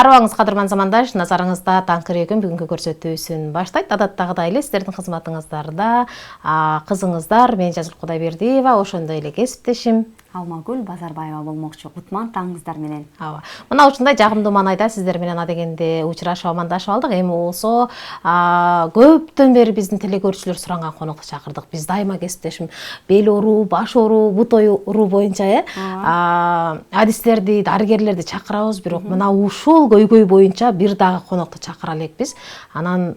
Арыбаңыз кадырман замандаш, назарыңызда Таңкы Регион бүгүнкү көрсөтүүсүн баштайт. Адаттагыдай эле сиздердин кызматыңыздарда кызыңыздар, мен Жазгүл Кудайбердиева, ошондой эле кесиптешим Алмагүл Базарбаева болмокчу. Кутман таңыңыздар менен. Мына ушундай жагымдуу маанайда сиздер менен адегенде учурашып амандашып алдык. Эми болсо көптөн бери биздин телекөрүүчүлөр суранган конокто чакырдык. Биз дайыма кесиптешим бел оору, баш оору, бут оору боюнча адистерди, дарыгерлерди чакырабыз, бирок мына ушул көйгөй боюнча бир дагы конокто чакыра элекпиз. Анан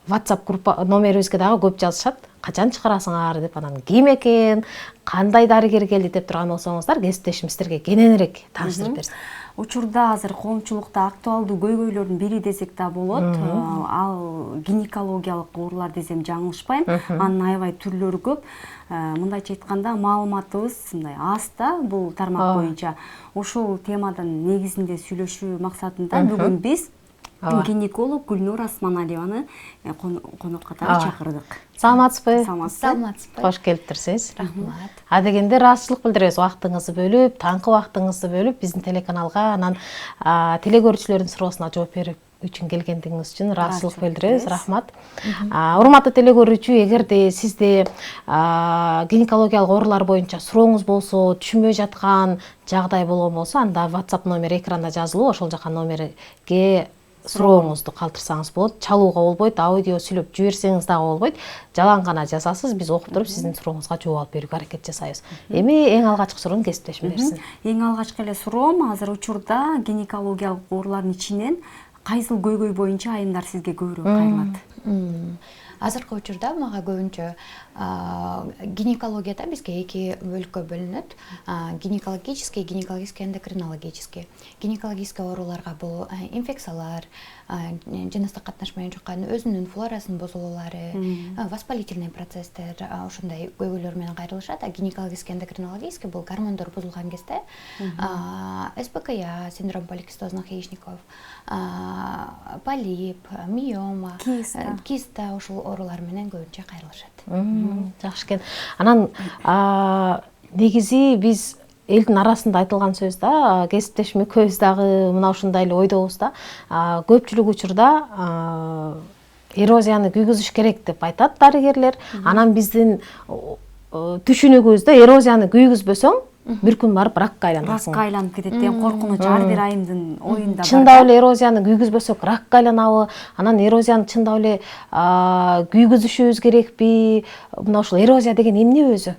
WhatsApp группа номерибизге дагы көп жазышат. Качан чыгарасыңар деп, анан ким экен, кандай дарыгер келди деп турган болсоңуздар, кесиптешим сиздерге кененирээк тааныштырып берсин. Учурда азыр коомчулукта актуалдуу көйгөйлөрдүн бири десек да болот. Ал гинекологиялык оорулар десем жаңылышпайм. Анын аябай түрлөрү көп. Мындайча айтканда, маалыматыбыз мындай аз да бул тармак боюнча. Ушул темадан негизинде сүйлөшүү максатында бүгүн биз гинеколог Гүлнур Асманалиеваны конок катары чакырдык. Саламатсызбы? Саламатсызбы. Кош келиптирсиз. Рахмат. Адегенде ыраазычылык билдиребиз, убактыңызды бөлүп, таңкы убактыңызды бөлүп биздин телеканалга, анан телекөрүүчүлөрдүн суроосуна жооп берип үчүн келгендигиңиз үчүн ыраазычылык билдиребиз. Рахмат. Урматтуу телекөрүүчү, эгерде сизде гинекологиялык оорулар боюнча сурооңуз болсо, түшүнбөй жаткан жагдай болгон болсо, анда WhatsApp номери экранда жазылуу, ошол жака номерге сурооңузду калтырсаңыз болот. Чалууга болбойт, аудио сүйлөп жиберсеңиз дагы болбойт. Жалаң гана жазасыз, биз окуп туруп сиздин сурооңузга жооп алып берүүгө аракет жасайбыз. Эми эң алгачкы суроону кесиптешим берсин. Эң алгачкы эле суроом, азыр учурда гинекологиялык оорулардын ичинен кайсыл көйгөй боюнча айымдар сизге көбүрөөк кайрылат? Азыркы учурда мага көбүнчө гинекологияда бизге эки бөлүккө бөлүнөт. Гинекологический, эндокринологический. Гинекологический ооруларга бул инфекциялар, жыныстык катнаш менен жуккан өзүнүн флорасын бузулуулары, воспалительный процесстер, ошондой көйгөйлөр менен кайрылышат. Гинекологический, эндокринологический бул гормондор бузулган кезде СПКЯ, синдром поликистозных яичников, полип, миома, киста ушул оорулар менен көбүнчө кайрылышат. Жакшы экен. Анан негизи биз элдин арасында айтылган сөз да, кесиптешим экөөбүз дагы мына ушундай эле ойдобуз да. Көпчүлүк учурда эрозияны күйгүзүш керек деп айтат дарыгерлер. Анан биздин түшүнүгүбүздө эрозияны күйгүзбөсөң бир күн барып ракка айланасың. Ракка айланып кетет деген коркунуч ар бир айымдын оюнда бар. Чындап эле эрозияны күйгүзбөсөк ракка айланабы? Анан эрозияны чындап эле күйгүзүшүбүз керекпи? Мына ушул эрозия деген эмне өзү?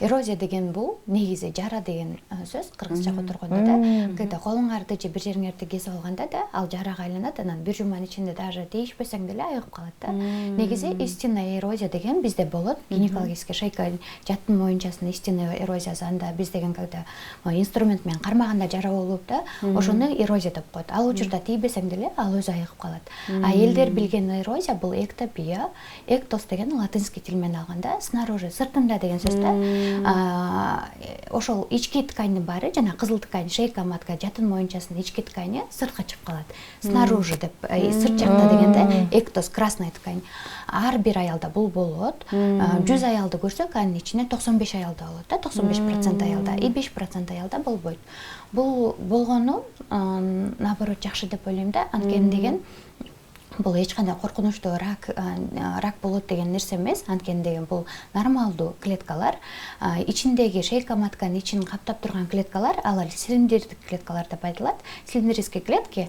Эрозия деген бул негизи жара деген сөз кыргызча которгондо да. Когда колуңарды же бир жериңерди кесип алганда да, ал жарага айланат, анан бир жуманын ичинде даже тийишпесең деле айыгып калат да. Негизи истинная эрозия деген бизде болот. Гинекологический шейка жатын моюнчасынын истинная эрозиясы, анда биз деген когда инструмент менен кармаганда жара болуп да, ошону эрозия деп коет. Ал учурда тийбесең деле ал өзү айыгып калат. Элдер билген эрозия бул эктопия. Эктос деген латинский тил менен алганда снаружи, сыртында деген сөз да. Ошол ички тканьдын баары, жана кызыл ткань, шейка матка, жатын моюнчасынын ички ткани сыртка чыгып калат. Снаружи деп, сырт жакта дегенде эктос, красная ткань. Ар бир аялда бул болот. 100 аялды көрсөк, анын ичинен 95 аялда болот да, 95% аялда, и 5% аялда болбойт. Бул болгону наоборот жакшы деп ойлойм да, анткени деген бул эч кандай коркунучтуу рак болот деген нерсе эмес. Анткени деген бул нормалдуу клеткалар, ичиндеги шейка матканын ичин каптап турган клеткалар, алар цилиндрдик клеткалар деп айтылат. Цилиндрический клетки,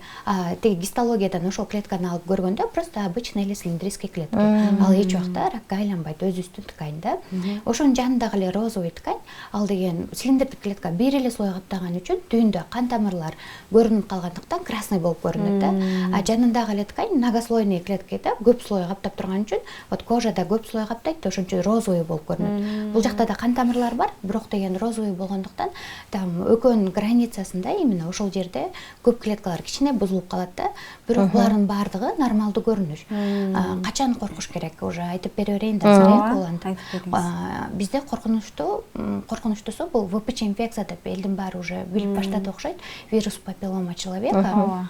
теги гистологиядан ошол клетканы алып көргөндө просто обычный эле цилиндрический клетки. Ал эч убакта ракка айланбайт, өзүбүздүн ткань да. Ошонун жанындагы эле розовый ткань, ал деген цилиндрдик клетка бир эле слой каптаган үчүн түйүндө кан тамырлар көрүнүп калгандыктан красный болуп көрүнөт да. Жанындагы эле ткань многослойный клеткада көп слой каптап турган үчүн, вот кожада көп слой каптайт, ошон үчүн розовый болуп көрүнөт. Бул жакта да кан тамырлар бар, бирок деген розовый болгондуктан там өкөнүн границасында именно ошол жерде көп клеткалар кичине бузулуп калат да. Бирок булардын баардыгы нормалдуу көрүнүш. Качан коркуш керек, уже айтып бере берейин да. Бизде коркунучтусу бул ВПЧ инфекция деп элдин баары уже билип баштады окшойт. Вирус папиллома человека.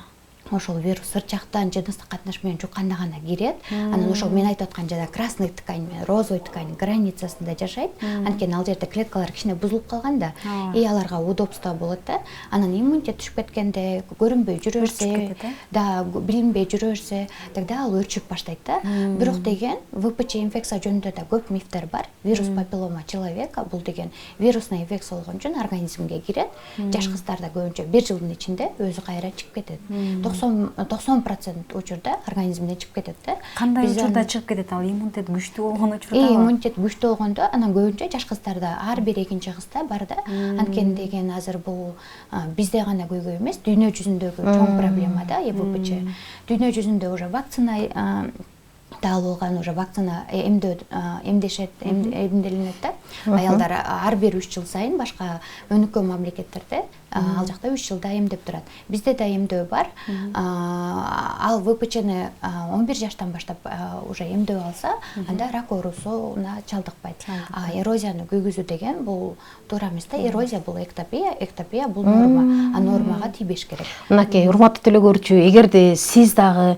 ошол вирус сырчактан жыныстык катнаш менен жукканда гана кирет. Анан ошол мен айтып аткан жана красный ткань менен розовый ткань границасында жашайт. Анткени ал жерде клеткалар кичине бузулуп калганда, и аларга удобство болот да. Анан иммунитет түшүп кеткенде, көрүнбөй жүрө берсе, да, билинбей жүрө берсе, тогда ал өрчүп баштайт да. Бирок деген ВПЧ инфекция жөнүндө да көп мифтер бар. Вирус папиллома человека бул деген вирусный инфекция болгон үчүн организмге кирет. Жаш кыздарда көбүнчө 1 жылдын ичинде өзү кайра чыгып кетет. 90% учурда организмден чыгып кетет да. Кандай учурда чыгып кетет ал? Иммунитет күчтүү болгон учурда? Иммунитет күчтүү болгондо, анан көбүнчө жаш кыздарда, ар бир экинчи кызда бар да. Анткени деген азыр бул бизде гана көйгөй эмес, дүйнө жүзүндөгү чоң проблема да, ВПЧ. Дүйнө жүзүндө уже вакцина алган, уже вакцина эмдешет, эмделинет да. Аялдар ар бир 3 жыл сайын башка өнүккөн мамлекеттерде ал жакта 3 жылда эмдеп турат. Бизде да эмдөө бар. Ал ВПЧны 11 жаштан баштап уже эмдөө алса, анда рак оорусуна чалдыкпайт. Эрозияны күйгүзүү деген бул туура эмес да. Эрозия бул эктопия бул норма. Нормага тийбеш керек. Мынакей урматтуу телекөрүүчү, эгерде сиз дагы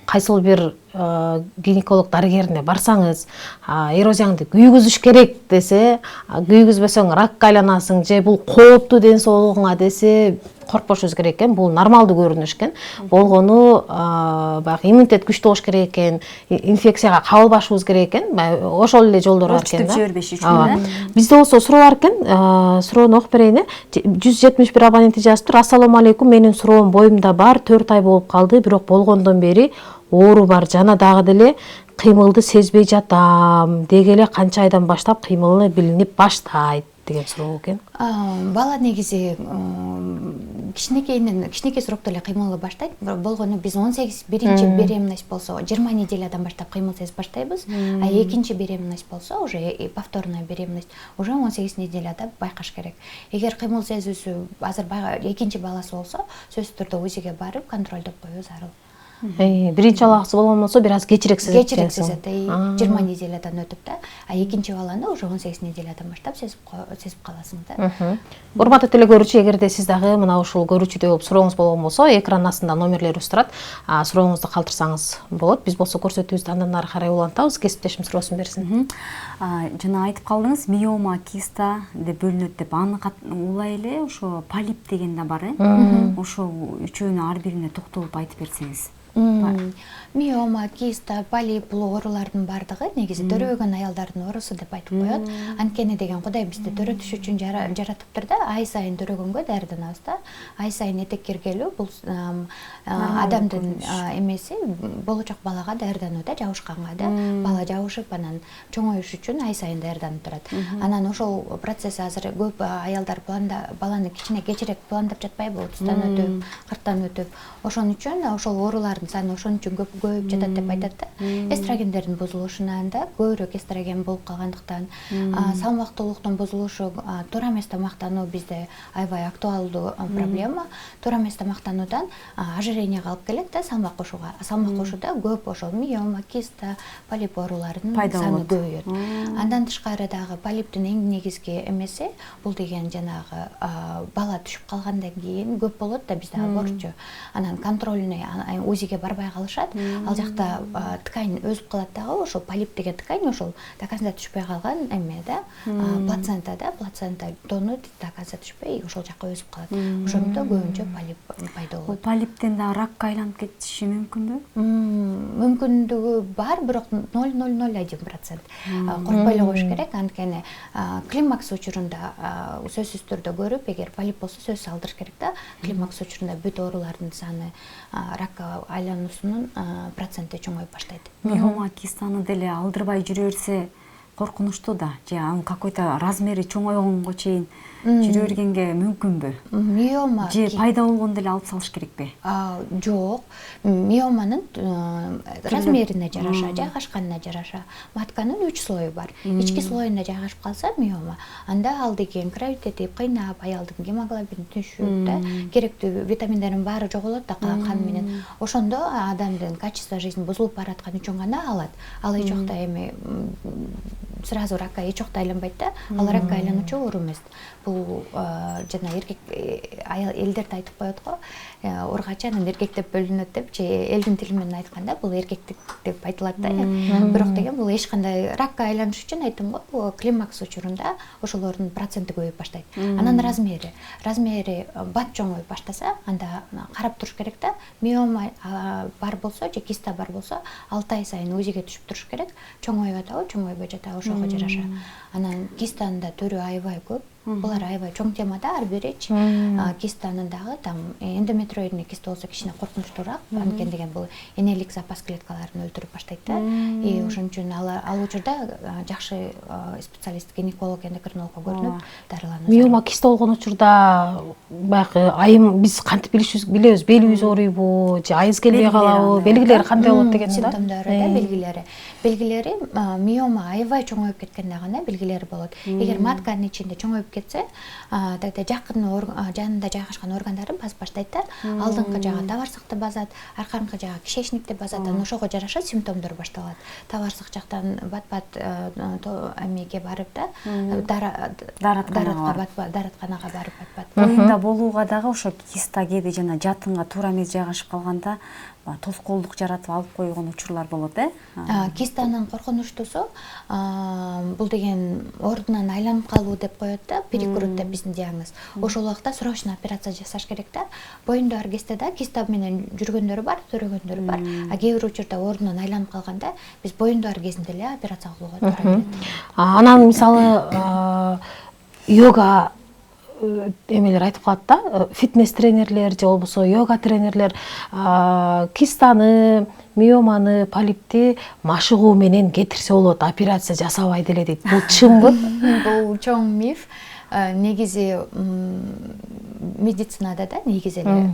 кайсыл бир гинеколог дарыгерине барсаңыз, эрозияңды күйгүзүш керек десе, күйгүзбөсөң ракка айланасың же бул кооптуу ден соолугуңа десе, коркпошубуз керек экен. Бул нормалдуу көрүнүш экен. Болгону баягы иммунитет күчтүү болуш керек экен, инфекцияга кабылбашыбыз керек экен. Ошол эле жолдор бар экен да. Өрчүтүп жибербеш үчүн да. Бизде болсо суроо бар экен. Суроону окуп берейин. 171 абоненти жазыптыр. Ассаламу алейкум. Менин суроом боюмда бар, 4 ай болуп калды, бирок болгондон бери оору бар, жана дагы деле кыймылды сезбей жатам. Деги эле канча айдан баштап кыймылы билинип баштайт деген суроо экен. Бала негизи кичинекей срокто эле кыймылы баштайт. Болгону биз 18 биринчи беременность болсо 20 неделядан баштап кыймыл сезип баштайбыз. Экинчи беременность болсо, уже повторная беременность, уже 18 неделяда байкаш керек. Эгер кыймыл сезүүсү азыр экинчи баласы болсо, сөзсүз түрдө УЗИге барып контролдоп коюу зарыл. Биринчи баласы болгон болсо бир аз кечирээк сезет. Кечирээк сезет, 20 неделядан өтүп да. Экинчи баланы уже 18 неделядан баштап сезип каласың да. Урматтуу телекөрүүчү, эгерде сиз дагы мына ушул көрүүчүдөй болуп сурооңуз болгон болсо, экран астында номерлерибиз турат. Сурооңузду калтырсаңыз болот. Биз болсо көрсөтүүбүздү андан ары карай улантабыз. Кесиптешим суроосун берсин. Жана айтып калдыңыз, миома, киста деп бөлүнөт деп. Аны улай эле ошо полип деген да бар, ошо үчөөнү ар бирине токтолуп айтып берсеңиз. Миома, киста, полип бул оорулардын бардыгы негизи төрөгөн аялдардын оорусу деп айтып коет. Анткени деген Кудай бизди төрөтүш үчүн жаратыптыр да. Ай сайын төрөгөнгө даярданабыз да. Ай сайын этек киргелүү бул адамдын эмеси болочок балага даярдануу да, жабышканга да. Бала жабышып анан чоңоюш үчүн ай сайын даярданып турат. Анан ошол процесс азыр көп аялдар баланы кичине кечирээк пландап жатпайбы, 30-тан өтүп, 40-тан өтүп. Ошон үчүн ошол оорулардын саны ошон үчүн көбөйүп жатат деп айтат да. Эстрогендердин бузулушунан да, көбүрөөк эстроген болуп калгандыктан, салмактуулуктун бузулушу, туура эмес тамактануу бизде аябай актуалдуу проблема. Туура эмес тамактануудан ожирениеге алып келет да, салмак кошууга. Салмак кошууда көп ошол миома, киста, полип ооруларынын саны көбөйөт. Андан тышкары дагы полиптин эң негизги эмеси бул деген жанагы бала түшүп калгандан кийин көп болот да бизде абортчу. Анан контрольный УЗИге барбай калышат. Ал жакта ткань өзүп калат дагы, ошол полип деген ткань ошол до конца түшпөй калган эме да, плацента да, плацента тону до конца түшпөй ошол жакка өзүп калат. Ошондо көбүнчө полип пайда болот. Бул полиптен да ракка айланып кетиши мүмкүнбү? Мүмкүндүгү бар, бирок 0,001%. Коркпой эле коюш керек, анткени климакс учурунда сөзсүз түрдө көрүп, эгер полип болсо сөзсүз алдырыш керек да. Климакс учурунда бүт оорулардын саны, ракка айлануусунун проценти чоңоюп баштайт. Миома, кистаны деле алдырбай жүрө берсе коркунучтуу да. Же анын какой-то размери чоңойгонго чейин жүрө бергенге мүмкүнбү? Миома же пайда болгондо эле алып салыш керек бе? Жок. Миоманын размерине жараша, жайгашканына жараша. Матканын 3 слою бар. Ички слоюна жайгашып калса миома, анда ал деген кровотетип, кыйнап, аялдын гемоглобини түшүп да, керектүү витаминдердин баары жоголот да кан менен. Ошондо адамдын качество жизни бузулуп бараткан үчүн гана алат. Ал эч жакта эми сразу ракка эч убакта айланбайт да. Ал ракка айлануучу оору эмес. Бул жана эркек элдерде айтып коет го, ургачы анан эркек деп бөлүнөт деп, же элдин тили менен айтканда бул эркектик деп айтылат да. Бирок деген бул эч кандай ракка айланыш үчүн айттым го, бул климакс учурунда ошолордун проценти көбөйүп баштайт. Анан размери бат чоңоюп баштаса, анда карап туруш керек да. Миома бар болсо же киста бар болсо 6 ай сайын УЗИге түшүп туруш керек. Чоңоюп атабы, чоңойбой жатабы, ошого жараша. Анан кистанын да түрү аябай көп. Булар аябай чоң тема да, ар бирич. Кистанын дагы там эндометриоидный киста болсо кичине коркунучтуураак, анткени деген бул энелик запас клеткаларын өлтүрүп баштайт да. И ошон үчүн ал учурда жакшы специалист гинеколог, эндокринологко көрүнүп дарыланат. Миома киста болгон учурда баягы айым биз кантип билебиз, белибиз ооруйбу, же айыз келбей калабы, белгилери кандай болот деген да. Симптомдору да, белгилери миома аябай чоңоюп кеткенде гана белгилери болот. Эгер матканын ичинде чоңоюп кетсе, тагы жакын жанында жайгашкан органдарын басып баштайт да. Алдыңкы жагы табарсыкты басат, арканкы жагы кишечникти басат. Анан ошого жараша симптомдор башталат. Табарсык жактан бат-бат эмеге барып да, дааратканага барып бат-бат. Боюнда болууга дагы ошо киста кээде жана жатынга туура эмес жайгашып калганда тоскоолдук жаратып алып койгон учурлар болот, Кистанын коркунучтуусу бул деген ордунан айланып калуу деп коет да, перикурут деп биздин диагноз. Ошол убакта срочно операция жасаш керек да. Боюнда бар кезде да киста менен жүргөндөрү бар, төрөгөндөрү бар. А кээ бир учурда ордунан айланып калганда биз боюнда бар кезинде эле операция кылууга туура келет. Анан мисалы йога эмелер айтып калат да, фитнес тренерлер же болбосо йога тренерлер кистаны, миоманы, полипти машыгуу менен кетирсе болот, операция жасабай деле дейт. Бул чынбы? Бул чоң миф. Негизи медицинада да негизи эле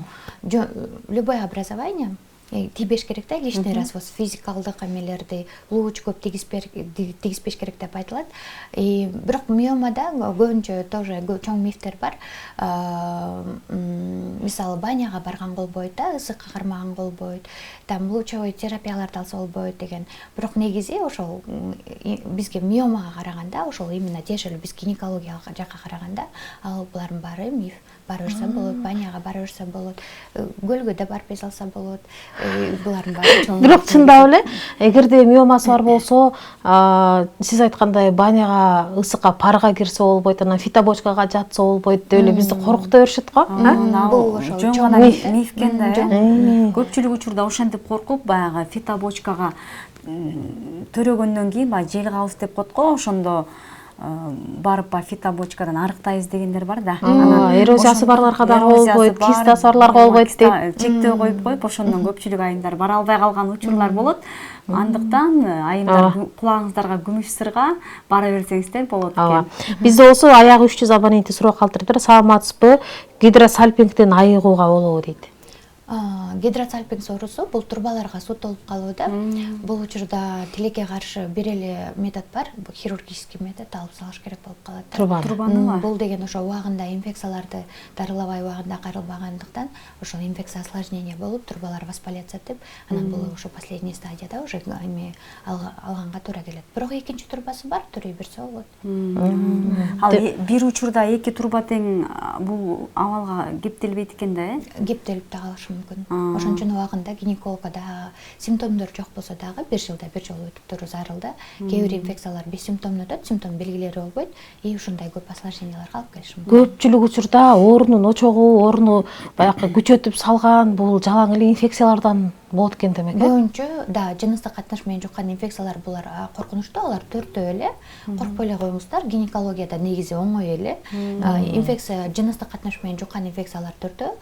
любое образование тийбеш керек да, лишний развоз, физикалдык эмелерди лууч көп тийгизбеш керек деп айтылат. Бирок миомада көбүнчө тоже чоң мифтер бар. Мисалы баняга барган болбойт да, ысыкка кармаган болбойт, там лучевой терапияларды алса болбойт деген. Бирок негизи ошол бизге миомага караганда, ошол именно тиешелүү биз гинекологиялык жакка караганда, ал булардын баары миф. Бара берсе болот, баняга бара берсе болот, көлгө да барып эс алса болот. Булардын баары чоң. Бирок чындап эле, эгерде миомасы бар болсо, сиз айткандай баняга, ысыкка, парга кирсе болбойт, анан фитобочкага жатса болбойт деп эле бизди коркута беришет го. Бул ошол жөн гана миф экен да. Көпчүлүк учурда ошентип коркуп, баягы фитобочкага төрөгөндөн кийин баягы жел кабыз деп коет го, ошондо барып фитобочкадан арыктайбыз дегендер бар да. Эрозиясы барларга дагы болбойт, кистасы барларга болбойт дейт. Чектөө коюп коюп, ошондон көпчүлүк айымдар бара албай калган учурлар болот. Андыктан айымдар кулагыңыздарга күмүш сырга бара берсеңиздер болот экен. Бизде болсо аягы 300 абоненти суроо калтырыптыр. Саламатсызбы? Гидросальпингден айыгууга болобу дейт. Гидросальпинг соорусу бул турбаларга суу толуп калуу. Бул учурда тилекке каршы бир эле метод бар, бул хирургический метод, алып салыш керек болуп калат. Турбаны бул деген ошо убагында инфекцияларды дарылабай убагында каралбагандыктан ошол инфекция осложнение болуп, турбалар воспалятся деп, анан бул ошо последний стадияда уже эме алганга туура келет. Бирок экинчи турбасы бар, төрөй берсе болот. Ал бир учурда эки турба тең бул абалга кептелбейт экен да, Кептелип да калышы мүмкүн. Ошон үчүн убагында гинекологко да симптомдор жок болсо дагы бир жылда бир жолу өтүп туруу зарыл да. Кээ бир инфекциялар бессимптомдуу өтөт, симптом белгилери болбойт, и ушундай көп осложненияларга алып келиши мүмкүн. Көпчүлүк учурда оорунун очогу, орну баягы күчөтүп салган бул жалаң эле инфекциялардан болот экен демек. Көбүнчө да жыныстык катнаш менен жуккан инфекциялар булар коркунучтуу, алар төртөө эле. Коркпой эле коюңуздар, гинекологияда негизи оңой эле. Инфекция жыныстык катнаш менен жуккан инфекциялар төртөө.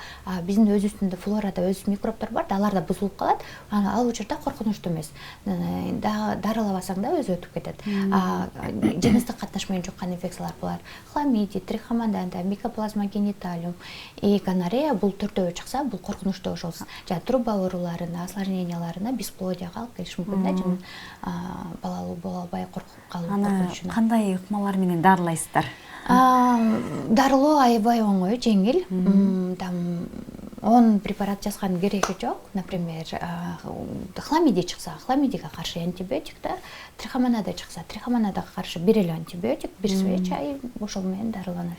Биздин өзүбүздүн флорада өз микробдор бар, алар да бузулуп калат. Ал учурда коркунучтуу эмес. Дарылабасаң да өзү өтүп кетет. Жыныстык катнаш менен жуккан инфекциялар булар хламидий, трихомонада, микоплазма гениталиум, гонорея бул төртөө чыкса, бул коркунучтуу ошол труба ооруларына, осложненияларына, бесплодияга алып келиши мүмкүн да, балалуу боло албай коркуп калуу коркунучуна. Кандай ыкмалар менен дарылайсыздар? Дарылоо аябай оңой, жеңил. Там он препарат жазган кереги жок. Например, хламиди чыкса, хламидиге каршы антибиотик да, трихомонада чыкса, трихомонадага каршы бир эле антибиотик, бир свеча чай ошол менен дарыланат.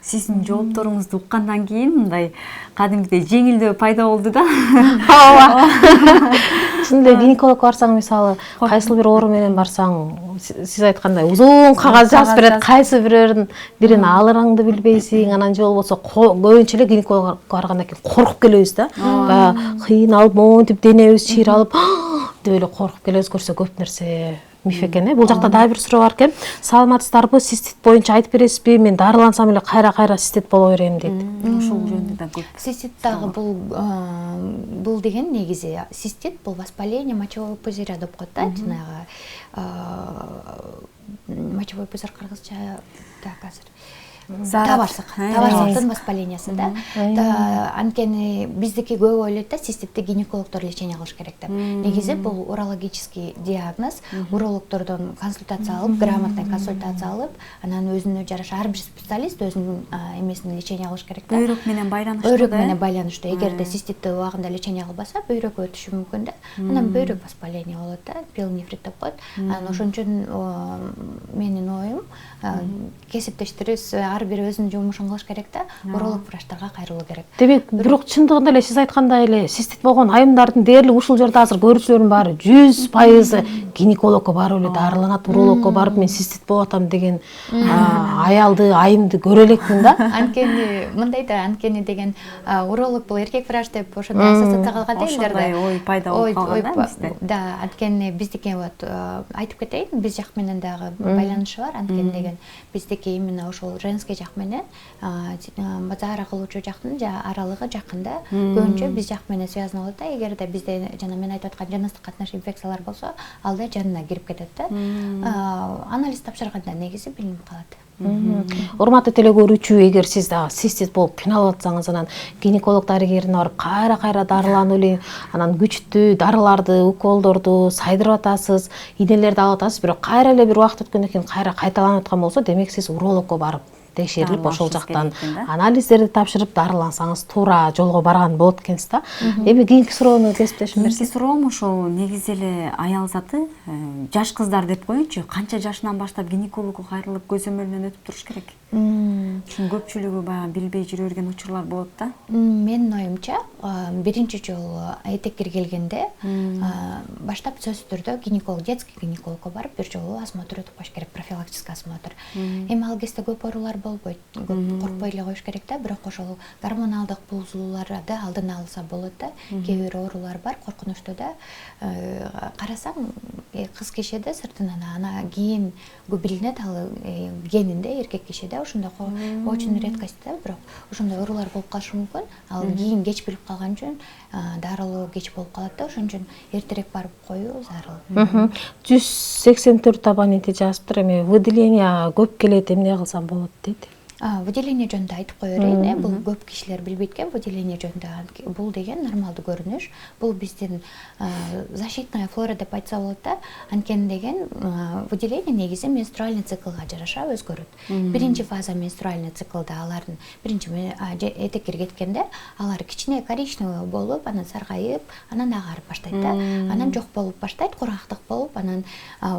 Сиздин жоопторуңузду уккандан кийин мындай кадимгидей жеңилдөө пайда болду да. Ооба. Чынында гинекологко барсаң, мисалы, кайсы бир оору менен барсаң, сиз айткандай узун кагаз жазып берет, кайсы бирин алырыңды билбейсиң, анан же болбосо көбүнчө эле гинекологко баргандан кийин коркуп келебиз да. Баягы кыйналып, монтип денебиз чыйралып, деп эле коркуп келебиз, көрсө көп нерсе миф экен. Бул жакта дагы бир суроо бар экен. Саламатсыздарбы, цистит боюнча айтып бересизби? Мен дарылансам эле кайра цистит боло берем дейт. Ошол жөнүндө да көп. Цистит дагы бул деген негизи цистит бул воспаление мочевого пузыря деп коет да, жанагы мочевой пузырь кыргызча так азыр табарсактын воспалениясы да. Анткени биздики көп ойлойт да, циститти гинекологдор лечение кылыш керек деп. Негизи бул урологический диагноз. Урологдордон консультация алып, грамотный консультация алып, анан өзүнө жараша ар бир специалист өзүнүн эмесин лечение кылыш керек да. Бөйрөк менен байланыштуу. Бөйрөк менен байланыштуу. Эгерде циститти убагында лечение кылбаса, бөйрөккө өтүшү мүмкүн да. Анан бөйрөк воспаление болот да, пиелонефрит деп коет. Анан ошон үчүн менин оюм кесиптештерибиз ар бир өзүнүн жумушун кылыш керек да, уролог врачтарга кайрылуу керек. Демек, бирок чындыгында эле сиз айткандай эле цистит болгон айымдардын дээрлик ушул жерде азыр көрүүчүлөрдүн баары 100% гинекологко барып эле дарыланат, урологко барып мен цистит болуп атам деген аялды, айымды көрө элекмин да. Анткени мындай да, анткени деген уролог бул эркек врач деп ошондой ассоциация кылган деймдер да. Ой пайда болуп калган да бизде. Да, анткени биздики вот айтып кетейин, биз жак менен дагы байланышы бар. Анткени деген биздики именно ошол женский жак менен базара кылуучу жактын аралыгы жакын да. Көбүнчө биз жак менен связано болот да. Эгерде бизде жана мен айтып аткан жыныстык катнаш инфекциялар болсо, ал да жанына кирип кетет да. Анализ тапшырганда негизи билинип калат. Урматтуу телекөрүүчү, эгер сиз дагы цистит болуп кыйналып атсаңыз, анан гинеколог дарыгерине барып кайра дарыланып эле, анан күчтүү дарыларды, уколдорду сайдырып атасыз, инелерди алып атасыз, бирок кайра эле бир убакыт өткөндөн кийин кайра кайталанып аткан болсо, демек сиз урологко барып текшерилип, ошол жактан анализдерди тапшырып дарылансаңыз туура жолго барган болот экенсиз да. Эми кийинки суроону кесиптешим берсиңиз. Кийинки суроом ошол негизи эле аял заты, жаш кыздар деп коеюнчу, канча жашынан баштап гинекологко кайрылып көзөмөлүнөн өтүп туруш керек? Чүн көпчүлүгү баягы билбей жүрө берген учурлар болот да. Менин оюмча, биринчи жолу этеккер келгенде баштап сөзсүз түрдө гинеколог, детский гинекологко барып бир жолу осмотр өтүп коюш керек, профилактический осмотр. Эми ал кезде көп оорулар болбойт, көп коркпой эле коюш керек да, бирок ошол гормоналдык бузулууларды алдын алса болот да. Кээ бир оорулар бар, коркунучтуу да. Карасаң, кыз кишиде сыртынан ана кийин билинет, ал генинде эркек кишиде ошондой очень редкость да, бирок ошондой оорулар болуп калышы мүмкүн. Ал кийин кеч билип калган үчүн дарылоо кеч болуп калат да, ошон үчүн эртерээк барып коюу зарыл. 184 абоненти жазыптыр, эми выделение көп келет, эмне кылсам болот дейт. Выделение жөнүндө айтып кое берейин. Бул көп кишилер билбейт экен, выделение жөнүндө. Бул деген нормалдуу көрүнүш. Бул биздин защитная флора деп айтса болот да. Анткени деген выделение негизи менструальный циклга жараша өзгөрөт. Биринчи фаза менструальный циклда алардын биринчи этеккер кеткенде алар кичине коричневый болуп, анан саргайып, анан агарып баштайт да. Анан жок болуп баштайт, кургактык болуп, анан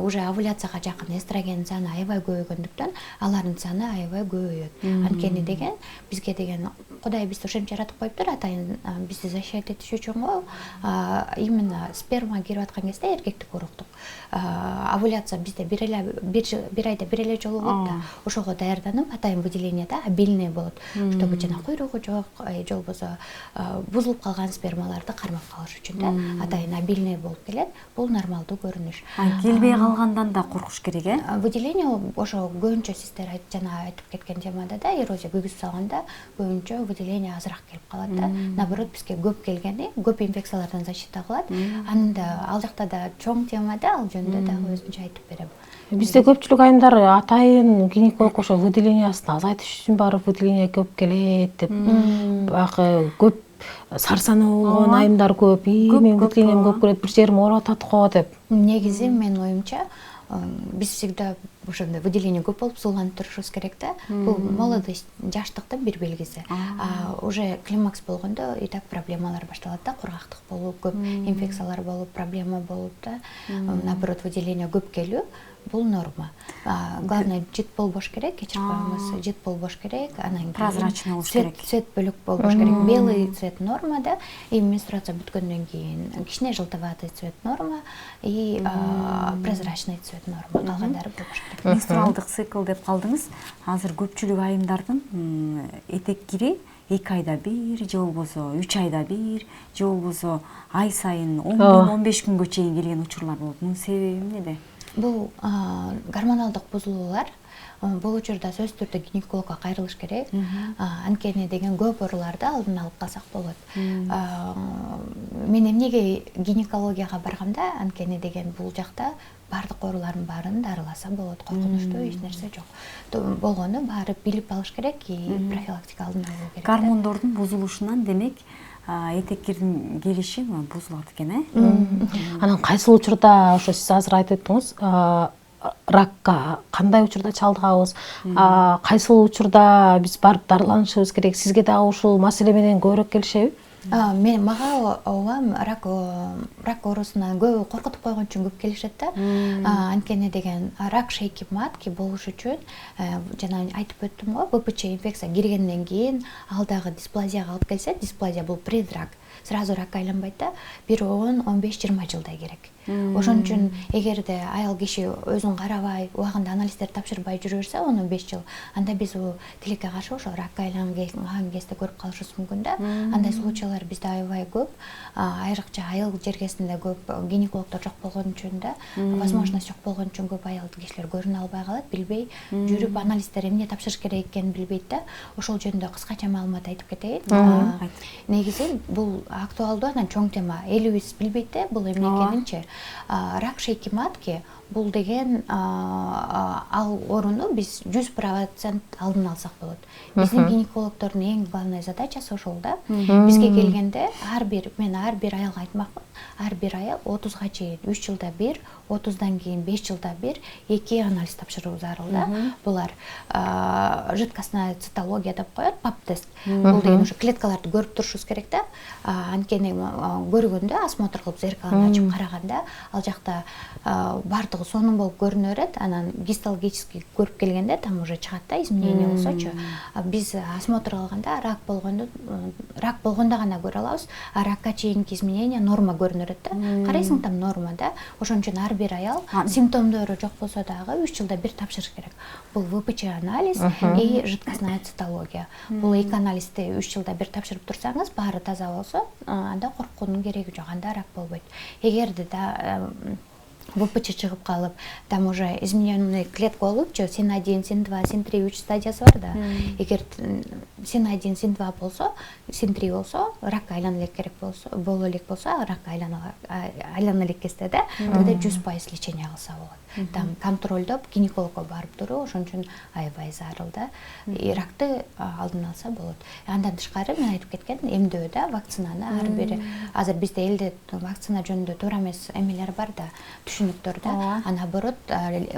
уже овуляцияга жакын эстроген саны аябай көбөйгөндүктөн алардын саны аябай көбөйөт. Анткени деген бизге деген Кудай бизди ошентип жаратып коюптур, атайын бизди защищать этиш үчүн го, именно сперма кирип аткан кезде эркектик уруктук овуляция бизде бир айда бир эле жолу болот да. Ошого даярданып атайын выделениеда обильный болот, чтобы жана куйругу жок, же болбосо бузулуп калган спермаларды кармап калыш үчүн да, атайын обильный болуп келет. Бул нормалдуу көрүнүш. Келбей калгандан да коркуш керек, Выделение ошо көбүнчө сиздер жана айтып кеткен темада да, эрозия күйгүзүп салганда көбүнчө выделение азыраак келип калат да. Наоборот, бизге көп келгени, көп инфекциялардан защита кылат. Анда ал жакта да чоң тема да, ал жөнүндө дагы өзүнчө айтып берем. Бизде көпчүлүк айымдар атайын гинеколог ошо выделениясын азайтыш үчүн барып выделение көп келет деп, баягы көп сарсануу болгон айымдар көп. Мен выделением көп келет, бир жерим ооруп атат го деп. негизи менин оюмча биз всегда ошондой выделение көп болуп сууланып турушубуз керек да. Бул молодость, жаштыктын бир белгиси. Уже климакс болгондо и так проблемалар башталат да, кургактык болуп, көп инфекциялар болуп, проблема болуп да. Наоборот, выделение көп келүү бул норма. Главное жит болбош керек, кечирип коебуз, жит болбош керек, анан прозрачный болуш керек. Цвет бөлүк болбош керек. Белый цвет норма да, и менструация бүткөндөн кийин кичине жылтыватый цвет норма и прозрачный цвет норма. Калгандары болбош керек. Менструалдык цикл деп калдыңыз. Азыр көпчүлүк айымдардын этек кири 2 айда бир, же болбосо 3 айда бир, же болбосо ай сайын 10 күн, 15 күнгө чейин келген учурлар болот. Мунун себеби эмнеде? Бул гормоналдык бузулуулар. Бул учурда сөзсүз түрдө гинекологко кайрылыш керек. Анткени деген көп ооруларды алдын алып калсак болот. Мен эмнеге гинекологияга баргамда, анткени деген бул жакта бардык оорулардын баарын дарыласа болот, коркунучтуу эч нерсе жок. Болгону баары билип алыш керек и профилактика алдын алуу керек. Гормондордун бузулушунан демек этеккирдин келиши бузулат экен, Анан кайсы учурда ошо сиз азыр айтып өттүңүз, ракка кандай учурда чалдыгабыз, кайсы учурда биз барып дарыланышыбыз керек, сизге дагы ушул маселе менен көбүрөөк келишеби? Мага ообам рак оорусунан көбү коркутуп койгон үчүн көп келишет да. Анткени деген рак шейки матки болуш үчүн жана айтып өттүм го, ВПЧ инфекция киргенден кийин ал дагы дисплазияга алып келсе, дисплазия бул предрак. Сразу ракка айланбайт да, бир 10-15-20 жылдай керек. Ошон үчүн эгерде аял киши өзүн карабай, убагында анализдер тапшырбай жүрө берсе 10-15 жыл, анда биз тилекке каршы ошо ракка айланган кезде көрүп калышыбыз мүмкүн да. Андай случайлар бизде аябай көп. Айрыкча айыл жергесинде көп гинекологдор жок болгон үчүн да, возможность жок болгон үчүн көп аял кишилер көрүнө албай калат, билбей жүрүп анализдер эмне тапшырыш керек экенин билбейт да. Ошол жөнүндө кыскача маалымат айтып кетейин. Негизи бул актуалдуу, анан чоң тема. Элибиз билбейт да, бул эмне экенинчи. Рак шейки матки бул деген ал ооруну биз 100% алдын алсак болот. Биздин гинекологдордун эң главный задачасы ошол да. Бизге келгенде ар бир аялга айтмакмын, ар бир аял 30га чейин 3 жылда бир, 30дан кийин 5 жылда бир 2 анализ тапшыруу зарыл да. Булар жидкостная цитология деп коет, пап тест. Бул деген ушу клеткаларды көрүп турушубуз керек да. Анткени көргөндө осмотр кылып зеркаланы ачып караганда ал жакта бардыгы сонун болуп көрүнө берет. Анан гистологически көрүп келгенде там уже чыгат да, изменение болсочу. Биз осмотр кылганда рак болгондо гана көрө алабыз, а ракка чейинки изменение норма көрүнө берет да. Карайсың, там норма да. Ошон үчүн ар бир аял симптомдору жок болсо дагы 3 жылда бир тапшырыш керек. Бул ВПЧ анализ и жидкостная цитология. Бул эки анализди 3 жылда бир тапшырып турсаңыз, баары таза болсо, анда коркуунун кереги жок, анда рак болбойт. Эгерде да ВПЧ чыгып калып, там уже измененный клетка болупчу, СИН1, СИН2, СИН3 3 стадиясы бар да. Эгер СИН1, СИН2 болсо, СИН3 болсо, ракка айлана элек керек болсо, боло элек болсо, ракка айлана элек кезде да, тогда 100% лечение кылса болот. Там контролдоп, гинекологко барып туруу, ошон үчүн аябай зарыл да. И ракты алдын алса болот. Андан тышкары мен айтып кеткен эмдөө да, вакцинаны ар бири азыр бизде элде вакцина жөнүндө туура эмес эмелер бар да, түшүнүктөр да. А наоборот,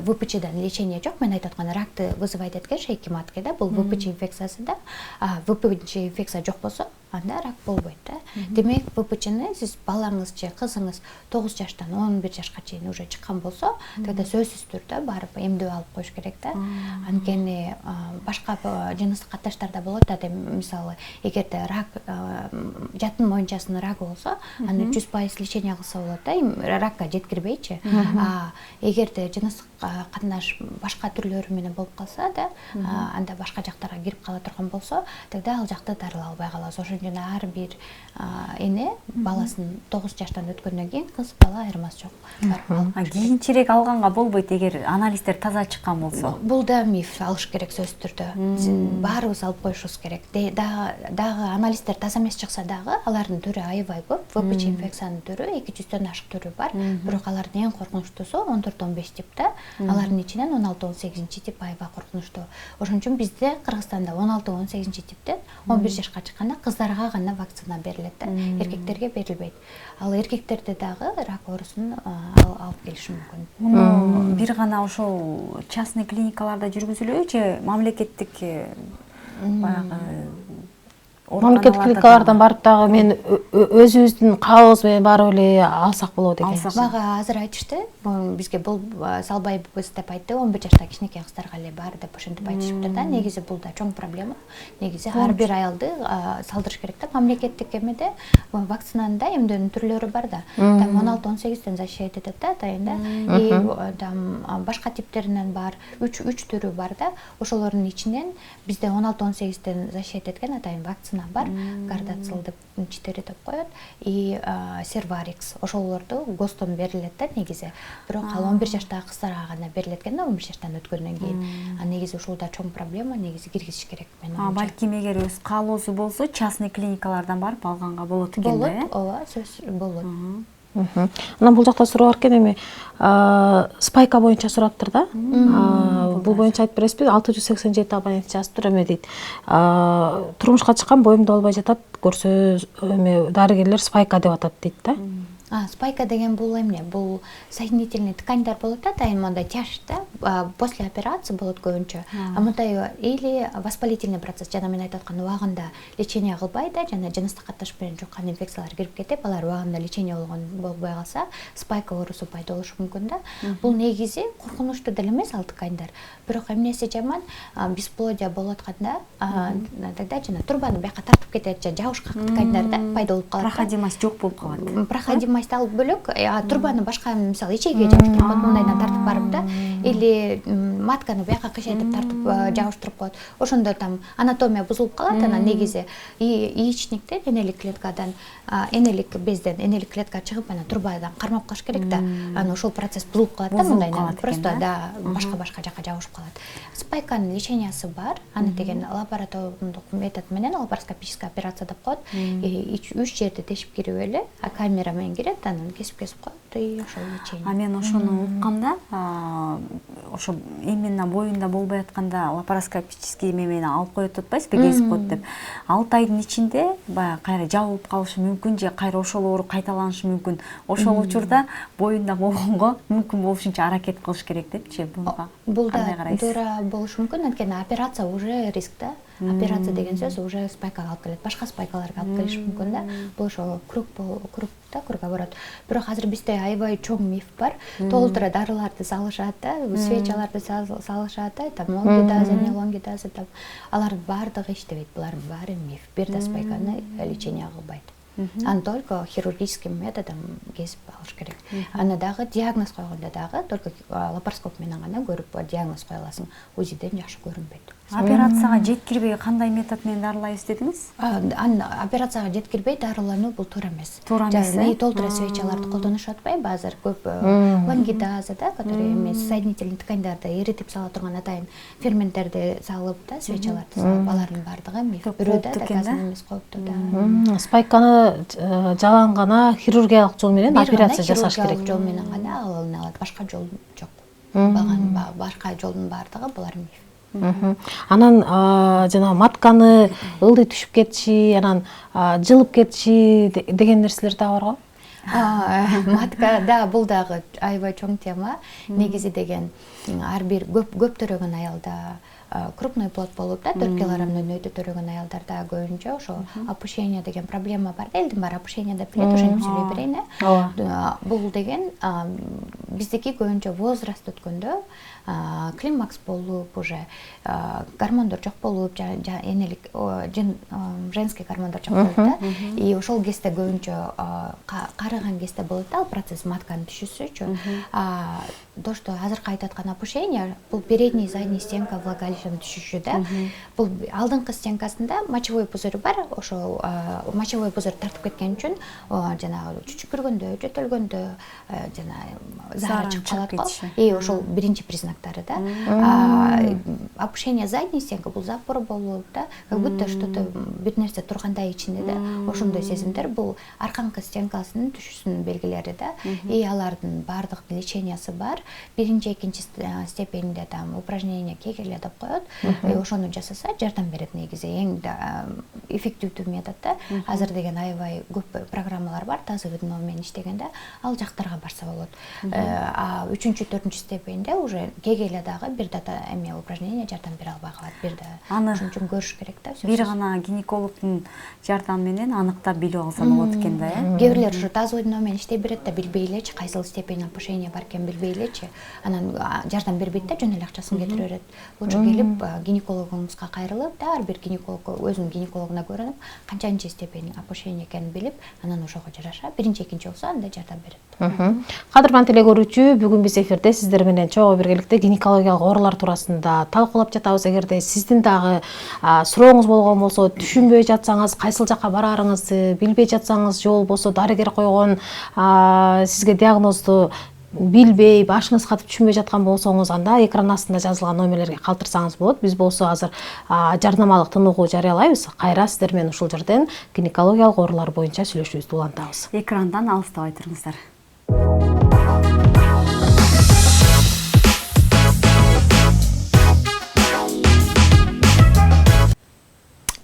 ВПЧдан лечение жок. Мен айтып аткан ракты вызывает эткен шейки матки да, бул ВПЧ инфекциясы да. ВПЧ инфекция жок болсо, анда рак болбойт да. Демек, ВПЧны сиз балаңыз же кызыңыз 9 жаштан 11 жашка чейин уже чыккан болсо, тогда сөзсүз түрдө барып эмдөө алып коюш керек да. Анткени башка жыныстык катташтарда болот да, мисалы, эгерде рак жатын моюнчасынын рагы болсо, аны 100% лечение кылса болот да, ракка жеткирбейчи. Эгерде жыныстык катнаш башка түрлөрү менен болуп калса да, анда башка жактарга кирип кала турган болсо, тогда ал жакты дарылай албай калабыз. Ошон үчүн ар бир эне баласын 9 жаштан өткөндөн кийин кыз бала айырмасы жок. Кийинчерээк алганга болбойт эгер анализдер таза чыккан болсо. Бул да миф, алыш керек сөзсүз түрдө. Баарыбыз алып коюшубуз керек. Дагы анализдер таза эмес чыкса дагы, алардын түрү аябай көп. ВПЧ инфекциянын түрү 200дөн ашык түрү бар. Бирок алардын эң коркунучтуусу 14-15 тип да. Алардын ичинен 16-18 тип аябай коркунучтуу. Ошон үчүн бизде Кыргызстанда 16-18 типтен 11 жашка чыкканда кыздарга гана вакцина берилет да. Эркектерге берилбейт. Ал эркектерде дагы рак оорусун алып келиши мүмкүн. Муну бир гана ошол частный клиникаларда жүргүзүлөбү же мамлекеттик баягы мамлекеттик клиникалардан барып дагы мен өзүбүздүн каалыбыз менен барып эле алсак болот экен. Мага азыр айтышты, бизге бул салбайбыз деп айтты, 11 жаштагы кичинекей кыздарга эле бар деп ошентип айтышыптыр да. Негизи бул да чоң проблема. Негизи ар бир аялды салдырыш керек да. Мамлекеттик эмеде вакцинанын да эмдөөнүн түрлөрү бар да. Там 16-18тен защищать этет да, атайын да. И там башка типтеринен бар, 3 түрү бар да. Ошолордун ичинен бизде 16-18тен защищать эткен атайын вакцина бар, Gardasil деп читери деп коет, и Cervarix. Ошолорду ГОСТон берилет да негизи. Бирок ал 11 жаштагы кыздарга гана берилет экен да, 11 жаштан өткөндөн кийин. Негизи ушул да чоң проблема, негизи киргизиш керек менин оюмча. Балким эгер өз каалоосу болсо, частный клиникалардан барып алганга болот экен да. Болот, ооба, сөз болот. Анан бул жакта суроо бар экен эми спайка боюнча сураптыр да. Бул боюнча айтып бересизби? 687 абонент жазыптыр эме дейт. Турмушка чыккан боюмда болбой жатат, көрсө эме дарыгерлер спайка деп атат дейт да. Спайка деген бул эмне? Бул соединительный тканьдар болот да, атайын мындай тяж да, после операции болот көбүнчө. Мындай или воспалительный процесс, жана мен айтып аткан убагында лечение кылбай да, жана жыныстык катташ менен жуккан инфекциялар кирип кетип, алар убагында лечение болбой калса, спайка оорусу пайда болушу мүмкүн да. Бул негизи коркунучтуу деле эмес ал тканьдар. Бирок эмнеси жаман, бесплодие болуп атканда, тогда жана турбаны бияка тартып кетет, жабышкак тканьдар да пайда болуп калат. Проходимость жок болуп калат. Проходимость ал бөлөк, турбаны башка мисалы ичеге жабышып коет, мындайдан тартып барып да, или матканы бияка кыйшайтып тартып жабыштырып коет. Ошондо там анатомия бузулуп калат, анан негизи яичниктен энелик клеткадан, энелик безден энелик клетка чыгып, анан турбадан кармап калыш керек да. Анан ошол процесс бузулуп калат да, мындайдан просто да, башка жака жабышып калат. Спайканын лечениясы бар, аны деген лабораториялык метод менен лапароскопическая операция деп коет. 3 жерди тешип кирип эле, камера менен кирет, анан кесип коет, и ошол лечение. Мен ошону укканда, ошо именно боюнда болбой атканда лапароскопический эме менен алып коет атпайсызбы, кесип коет деп. 6 айдын ичинде баягы кайра жабылып калышы мүмкүн же кайра ошол оору кайталанышы мүмкүн. Ошол учурда боюнда болгонго мүмкүн болушунча аракет кылыш керек депчи. Бул да туура болушу мүмкүн, анткени операция уже риск да. Операция деген сөз уже спайкага алып келет, башка спайкаларга алып келиши мүмкүн да. Бул ошо круговорот. Бирок азыр бизде аябай чоң миф бар. Толтура дарыларды салышат да, свечаларды салышат да, там лонгидаза, не лонгидаза деп. Алардын баардыгы иштебейт, булардын баары миф. Бир да спайканы лечение кылбайт. Аны только хирургическим методом кесип алыш керек. Аны дагы диагноз койгондо дагы только лапароскоп менен гана көрүп диагноз кое аласың. УЗИден жакшы көрүнбөйт. Операцияга жеткирбей кандай метод менен дарылайбыз дедиңиз? Операцияга жеткирбей дарылануу бул туура эмес. Туура эмес. Толтура свечаларды колдонушуп атпайбы азыр көп лонгидаза да, который эмес соединительный тканьдарды эритип сала турган атайын ферменттерди салып да, свечаларды салып, алардын баардыгы миф. Бирөө да доказано эмес, кооптуу да. Спайканы жалаң гана хирургиялык жол менен операция жасаш керек. Хирургиялык жол менен гана алына алат, башка жол жок. Башка жолдун баардыгы булар миф. Анан жана матканы ылдый түшүп кетиши, анан жылып кетиши деген нерселер да барго? Матка да, бул дагы аябай чоң тема. Негизи деген ар бир көп төрөгөн аялда крупный плод болуп да, 4 килограммдан өтө төрөгөн аялдарда көбүнчө ошо опущение деген проблема бар. Элдин баары опущение деп билет, ошентип сүйлөй берейин. Бул деген биздики көбүнчө возраст өткөндө климакс болуп, уже гормондор жок болуп, энелик женский гормондор жок болуп да. И ошол кезде көбүнчө карыган кезде болот да, процесс матканын түшүүсүчү. То, что азыркы айтып аткан опущение, бул передний и задний стенка влагалища ошону түшүшү да. Бул алдыңкы стенкасында мочевой пузырь бар. Ошол мочевой пузырь тартып кеткен үчүн жанагы чүчүккүргөндө, жөтөлгөндө жана зара чыгып калат го. И ошол биринчи признактары да. Опушение задней стенки бул запор болуп да, как будто что-то бир нерсе тургандай ичинде да. Ошондой сезимдер бул арканкы стенкасынын түшүүсүнүн белгилери да. И алардын баардык лечениясы бар. Биринчи, экинчи степенинде там упражнение кегеле деп коет. Ошону жасаса жардам берет негизи. Эң эффективдүү метод да. Азыр деген аябай көп программалар бар, таза-выдно менен иштегенде ал жактарга барса болот. А үчүнчү, төртүнчү степенде уже кегеле дагы бир дата эме упражнение жардам бере албай калат. Бир да. Ошон үчүн көрүш керек да. Бир гана гинекологдун жардамы менен аныктап билип алса болот экен да, э? Кээ бирлер ушу таза-выдно менен иштей берет да, билбей элечи, кайсыл степень опушения бар экен билбей элечи. Анан жардам бербейт да, жөн эле акчасын кетире берет. Лучше келип гинекологуңузга кайрылып, да, ар бир гинеколог өзүнүн гинекологуна көрүнүп, канчанчы степень опушения экенин билип, анан ошого жараша биринчи, экинчи болсо анда жардам берет. Кадырман теле көрүүчү, бүгүн биз эфирде сиздер менен чогуу биргеликте гинекологиялык оорулар туурасында талкуулап жатабыз. Эгерде сиздин дагы сурооңуз болгон болсо, түшүнбөй жатсаңыз, кайсыл жакка барарыңызды билбей жатсаңыз, же болбосо дарыгер койгон сизге диагнозду билбей, башыңыз катып түшүнбөй жаткан болсоңуз, анда экран астында жазылган номерлерге калтырсаңыз болот. Биз болсо азыр жардамалык тыныгуу жарыялайбыз. Кайра сиздер менен ушул жерден гинекологиялык оорулар боюнча сүйлөшүүбүздү улантабыз. Экрандан алыстабай туруңуздар.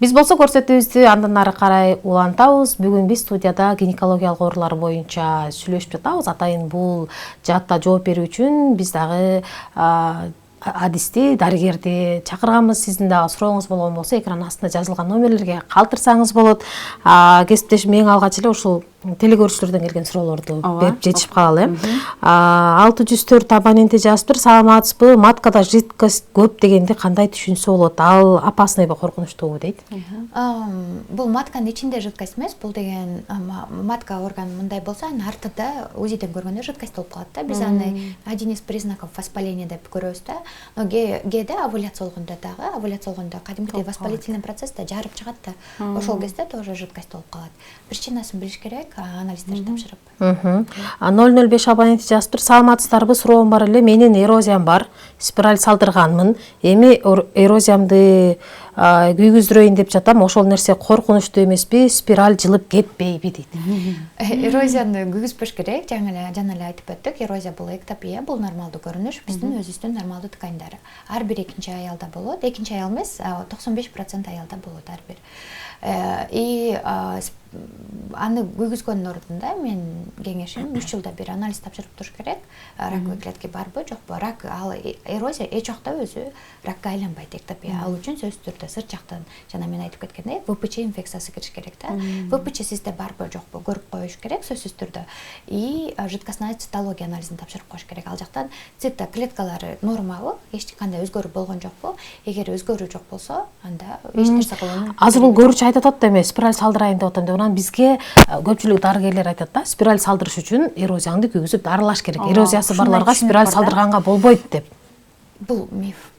Биз болсо көрсөтүүбүздү андан ары карай улантабыз. Бүгүн биз студияда гинекологиялык оорулар боюнча сүйлөшүп жатабыз. Атайын бул жаатта жооп берүү үчүн биз дагы адисти, дарыгерди чакырганбыз. Сиздин дагы сурооңуз болгон болсо, экран астында жазылган номерлерге калтырсаңыз болот. Кесиптешим эң алгач эле ушул телекөрүүчүлөрдөн келген суроолорду берип жетишип калалы. 604 абоненти жазыптыр. Саламатсызбы? Маткада жидкость көп дегенди кандай түшүнсө болот? Ал опасныйбы, коркунучтуубу дейт. Бул матканын ичинде жидкость эмес, бул деген матка органы мындай болсо, анын артында УЗИден көргөндө жидкость болуп калат да. Биз аны один из признаков воспаления деп көрөбүз да. Но кээде овуляция болгондо дагы, овуляция болгондо кадимкидей воспалительный процессте жарып чыгат да. Ошол кезде тоже жидкость болуп калат. Причинасын билиш керек. Анализдерди тапшырып. 005 абоненти жазыптыр. Саламатсыздарбы? Суроом бар эле. Менин эрозиям бар. Спираль салдырганмын. Эми эрозиямды күйгүздүрөйүн деп жатам. Ошол нерсе коркунучтуу эмеспи? Спираль жылып кетпейби дейт. Эрозияны күйгүзбөш керек. Жана эле айтып өттүк. Эрозия бул эктопия, бул нормалдуу көрүнүш. Биздин өзүбүздүн нормалдуу ткандары. Ар бир экинчи аялда болот. Экинчи аял эмес, 95% аялда болот ар бир. И аны күйгүзгөндүн ордунда мен кеңешим 3 жылда бир анализ тапшырып туруш керек. Раковый клетки барбы, жокпу? Рак, ал эрозия эч жакта өзү ракка айланбайт эктопия. Ал үчүн сөзсүз түрдө сырт жактан, жана мен айтып кеткендей, ВПЧ инфекциясы кириш керек да. ВПЧ сизде барбы, жокпу? Көрүп коюш керек сөзсүз түрдө. И жидкостная цитология анализин тапшырып коюш керек. Ал жактан цитоклеткалары нормалуу, эч кандай өзгөрүү болгон жокпу? Эгер өзгөрүү жок болсо, анда эч нерсе кылууну. Азыр бул көрүүчү айтып атат эме, спираль салдырайын деп атам деп. Анан бизге көпчүлүк дарыгерлер айтат да, спираль салдырыш үчүн эрозияңды күйгүзүп дарылаш керек. Эрозиясы барларга спираль салдырганга болбойт деп. Бул миф.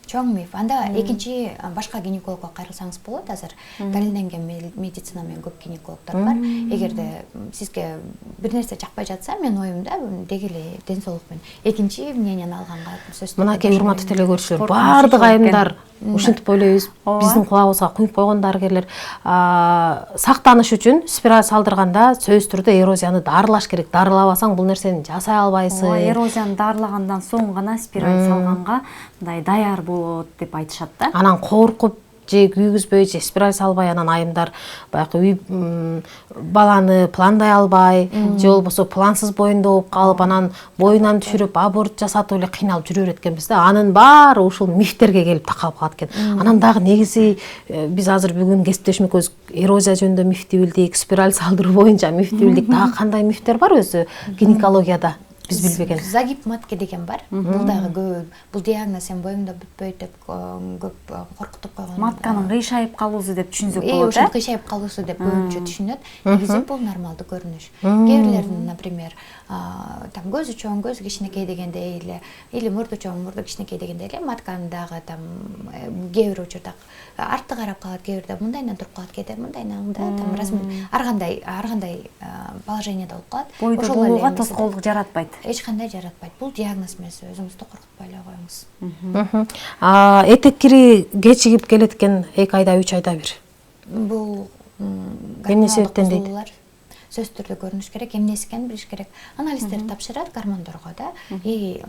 Чоң миф. Анда экинчи башка гинекологко кайрылсаңыз болот. Азыр далилденген медицина менен көп гинекологдор бар. Эгерде сизге бир нерсе жакпай жатса, мен оюмда деги эле ден соолук менен экинчи мненияны алганга сөз. Мынакей урматтуу телекөрүүчүлөр, баардык айымдар ушинтип ойлойбуз. Биздин кулагыбызга куюп койгон дарыгерлер сактаныш үчүн спираль салдырганда сөзсүз түрдө эрозияны дарылаш керек. Дарылабасаң бул нерсени жасай албайсың. Эрозияны дарылагандан соң гана спираль салганга мындай даяр болот деп айтышат да. Анан коркуп же күйгүзбөй же спираль салбай анан айымдар баягы үй баланы пландай албай же болбосо плансыз боюнда болуп калып анан боюнан түшүрүп аборт жасатып эле кыйналып жүрө берет экенбиз да. Анын баары ушул мифтерге келип такалып калат экен. Анан дагы негизи биз азыр бүгүн кесиптешим экөөбүз эрозия жөнүндө мифти билдик, спираль салдыруу боюнча мифти билдик. Дагы кандай мифтер бар өзү гинекологияда? биз билбеген. Загиб матки деген бар. Бул дагы көп. Бул диагноз сен боюңда бүтпөйт деп көп коркутуп койгон. Матканын кыйшайып калуусу деп түшүнсөк болот. Ошо кыйшайып калуусу деп көбүнчө түшүнөт. Негизи бул нормалдуу көрүнүш. Кээ бирлердин, например, там көзү чоң, көзү кичинекей дегенде или мурду чоң, мурду кичинекей дегенде эле матканын дагы там кээ бир учурда артты карап калат, кээ бирде мындайынан туруп калат, кээде мындайынан да там ар кандай положенияда болуп калат. Бойдо болууга тоскоолдук жаратпайт. Эч кандай жаратпайт. Бул диагноз эмес, өзүңүздү коркутпай эле коюңуз. Этек кири кечигип келет экен 2 айда 3 айда бир. Бул эмне себептен дейт? Сөзсүз түрдө көрүнүш керек, эмнеси экенин билиш керек. Анализдерди тапшырат гормондорго да, и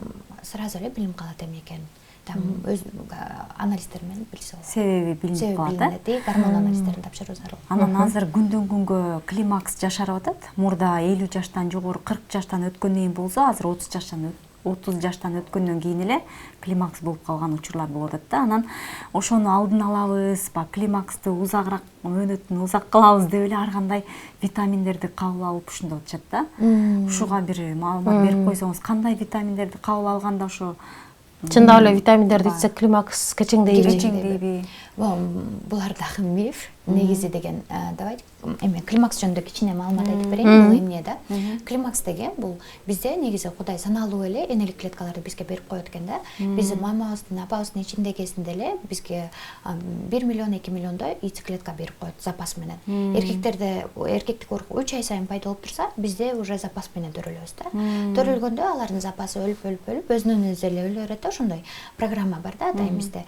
сразу эле билинип калат эмне экенин. Там өз анализдер менен билсе болот. Себеби билинип калат, да? Гормон анализдерин тапшыруу зарыл. Анан азыр күндөн күнгө климакс жашарып атат. Мурда 50 жаштан жогору 40 жаштан өткөндөн кийин болсо, азыр 30 жаштан өткөндөн кийин эле климакс болуп калган учурлар болуп атат да. Анан ошону алдын алабыз, климаксты узагыраак мөөнөтүн узак кылабыз деп эле ар кандай витаминдерди кабыл алып ушундай атышат да. Ушуга бир маалымат берип койсоңуз, кандай витаминдерди кабыл алганда ошо Чындап эле витаминдерди ичсек климакс кечеңдейби? Булар дагы миф. Негизи деген, давайте климакс жөнүндө кичине маалымат айтып берейин. Бул эмне да? Климакс деген бул бизде негизи Кудай саналуу эле энелик клеткаларды бизге берип коет экен да. Биз мамабыздын, апабыздын ичинде кезинде эле бизге 1 миллион 2 миллиондой яйцеклетка берип коет запас менен. Эркектик урук 3 ай сайын пайда болуп турса, бизде уже запас менен төрөлөбүз да. Төрөлгөндө алардын запасы өлүп өзүнөн өзү эле өлө берет да. Ошондой программа бар да атайыбызда.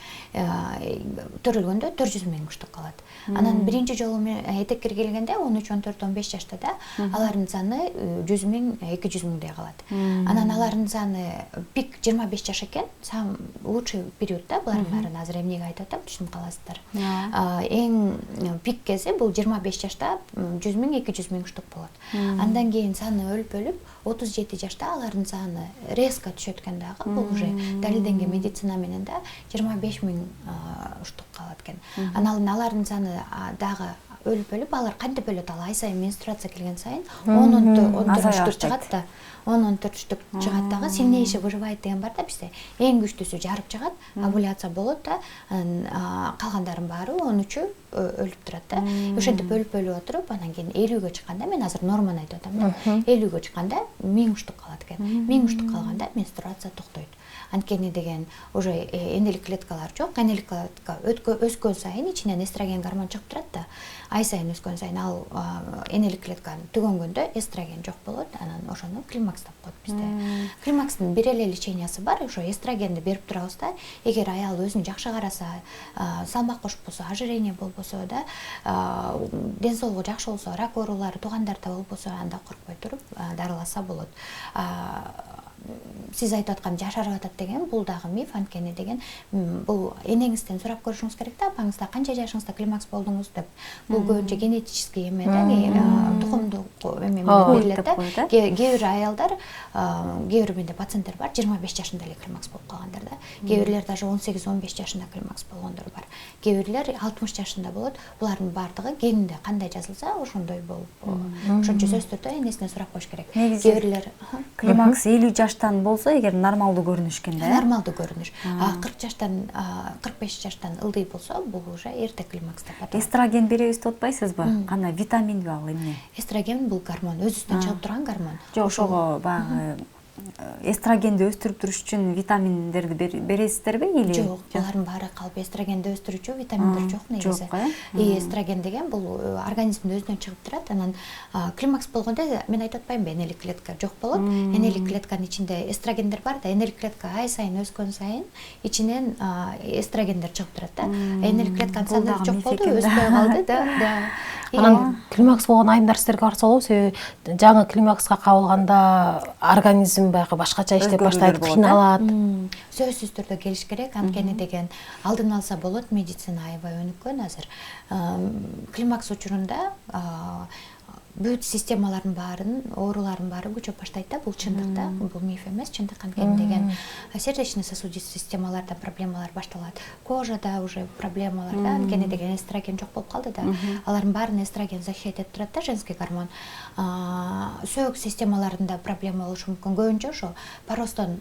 Төрөлгөндө 400 000 куштук калат. Анан биринчи жолу этек киргилгенде 13, 14, 15 жаштада алардын саны 100 000, 200 000 калат. Анан алардын саны пик 25 жаш экен, сам лучший период да, булардын баарын азыр эмнеге айтып атам, түшүнүп каласыздар. Эң пик кези бул 25 жашта 100 000, 200 000 куштук болот. Андан кийин саны өлүп 37 жашта алардын саны резко түшөт экен дагы. Бул уже далилденген медицина менен да 25 000 уштук калат экен. Анан алардын саны дагы өлүп алар кантип өлөт, ал ай сайын менструация келген сайын 10-14 чыгат да. 10-14 чыгат дагы. Сильнейший выживает деген бар да бизде. Эң күчтүүсү жарып чыгат, овуляция болот да. Калгандардын баары 13-ү өлүп турат да. Ошентип өлүп отуруп, анан кийин 50-ге чыкканда, мен азыр норманы айтып атам да. 50-ге чыкканда 1000 уштук калат экен. 1000 уштук калганда менструация токтойт. Анткени деген уже энелик клеткалар жок. Энелик клетка өскөн сайын ичинен эстроген гормон чыгып турат да. Ай сайын өскөн сайын ал энелик клетканы түгөнгөндө эстроген жок болот. Анан ошону климакс деп коет бизде. Климакстын бир эле лечениясы бар. Ошо эстрогенди берип турабыз да. Эгер аял өзүн жакшы караса, салмак кошпосо, ожирение болбосо да, ден соолугу жакшы болсо, рак оорулары туугандарда болбосо, анда коркпой туруп дарыласа болот. Сиз айтып аткан жашарып атат деген бул дагы миф. Анткени деген бул энеңизден сурап көрүшүңүз керек да, апаңызда канча жашыңызда климакс болдуңуз деп. Бул көбүнчө генетический эме да, тукумдук эме менен берилет да. Кээ бир аялдар, кээ бир менде пациенттер бар, 25 жашында эле климакс болуп калгандар да. Кээ бирлер даже 18-15 жашында климакс болгондор бар. Кээ бирлер 60 жашында болот. Булардын баардыгы генинде кандай жазылса, ошондой болуп. Ошончо сөзсүз түрдө энесине сурап коюш керек. Кээ бирлер климакс 50 жаштан болсо, эгер нормалдуу көрүнүш экен да. Нормалдуу көрүнүш. 40 жаштан 45 жаштан ылдый болсо, бул уже эрте климакс деп аталат. Эстроген беребиз деп атпайсызбы? Кандай витаминби ал эмне? Эстроген бул гормон, өзүнөн чыгып турган гормон. Жок, ошого баягы эстрогенди өстүрүп туруш үчүн витаминдерди бересиздерби или? Жок, алардын баары калп. Эстрогенди өстүрүүчү витаминдер жок негизи. Эстроген деген бул организмдин өзүнөн чыгып турат. Анан климакс болгондо мен айтып атпаймынбы, энелик клетка жок болот. Энелик клетканын ичинде эстрогендер бар да, энелик клетка ай сайын өскөн сайын ичинен эстрогендер чыгып турат да. Энелик клетканын саны жок болду, өспөй калды да. Анан климакс болгон айымдар сиздерге каршы болобу? Себеби жаңы климакска кабылганда организм баягы башкача иштеп баштайт, кыйналат. Сөзсүз түрдө келиш керек. Анткени деген алдын алса болот, медицина аябай өнүккөн азыр. Климакс учурунда бүт системалардын баарын, оорулардын баары көчөп баштайт да, бул чындык да, бул миф эмес, чындык анткени деген сердечно-сосудистый системаларда проблемалар башталат. Кожада уже проблемалар да, анткени деген эстроген жок болуп калды да. Алардын баарын эстроген защищать этип турат да, женский гормон. Сөөк системаларында проблема болушу мүмкүн. Көбүнчө ошо паростон,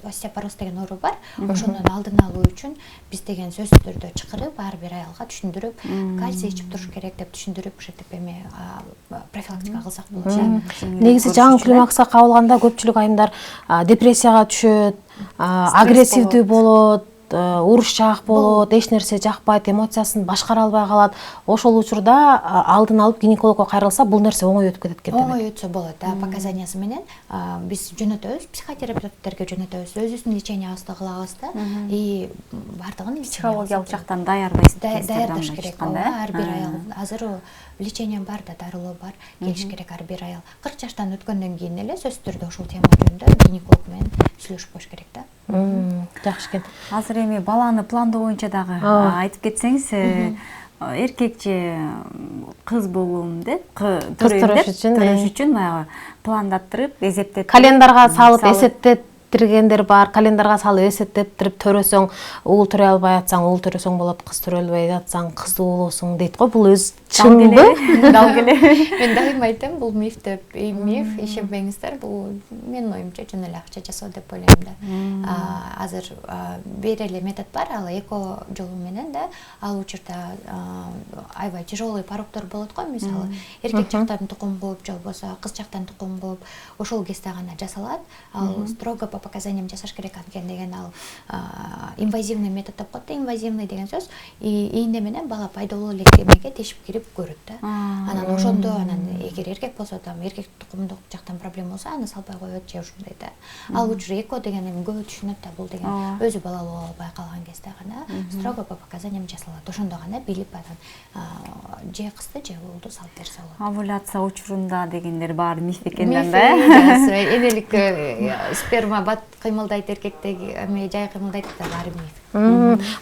остеопороз деген оору бар. Ошонун алдын алуу үчүн биз деген сөзсүз түрдө чакырып, ар бир аялга түшүндүрүп, кальций ичип туруш керек деп түшүндүрүп, ошентип эме профилактика кылсак болот. Негизи жаңы климакска кабылганда көпчүлүк айымдар депрессияга түшөт, агрессивдүү болот, урушчаак болот, эч нерсе жакпайт, эмоциясын башкара албай калат. Ошол учурда алдын алып гинекологко кайрылса, бул нерсе оңой өтүп кетет экен. Оңой өтсө болот. Показаниясы менен биз жөнөтөбүз, психотерапевттерге жөнөтөбүз, өзүбүздүн лечениябызды кылабыз да. И бардыгын психологиялык жактан даярдайсыз. Даярдаш керек. Ар бир аял азыр лечение бар да, дарылоо бар, келиш керек ар бир аял. 40 жаштан өткөндөн кийин эле сөзсүз түрдө ошол тема жөнүндө гинеколог менен сүйлөшүп коюш керек да. Жакшы экен. Азыр эми баланы пландоо боюнча дагы айтып кетсеңиз, эркек же кыз болуум деп, төрөш үчүн баягы пландаттырып, эсептеп, календарга салып эсептеттиргендер бар. Календарга салып эсептеттирип төрөсөң, уул төрөй албай атсаң, уул төрөсөң болот, кыз төрөй албай атсаң, кыздуу болосуң дейт го. Бул өз чынбы? Дал келе. Мен дайым айтам, бул миф деп, миф, ишенбеңиздер, бул менин оюмча жөн эле акча жасоо деп ойлойм да. Азыр бир эле метод бар, ал эко жолу менен да, ал учурда аябай тяжелый порогдор болот го, мисалы, эркек жактан тукум кылып же болбосо кыз жактан тукум кылып, ошол кезде гана жасалат. Ал строго по показаниям жасаш керек анткени деген ал инвазивный метод деп коет да, инвазивный деген сөз, ийне менен бала пайдалуу эле эмеге тешип кирип көрөт да. Анан ошондо, эгер эркек болсо, эркек тукумдук жактан проблема болсо, аны салбай коет же ушундай да. Ал учурда эко деген эми көбү түшүнөт да, бул деген өзү балалуу албай калган кезде гана строго по показаниям жасалат. Ошондо гана билип анан же кызды же уулду салып берсе болот. Овуляция учурунда дегендер баары миф экенден да. Энелик сперма бат кыймылдайт, эркектеги эме жай кыймылдайт да, баары миф.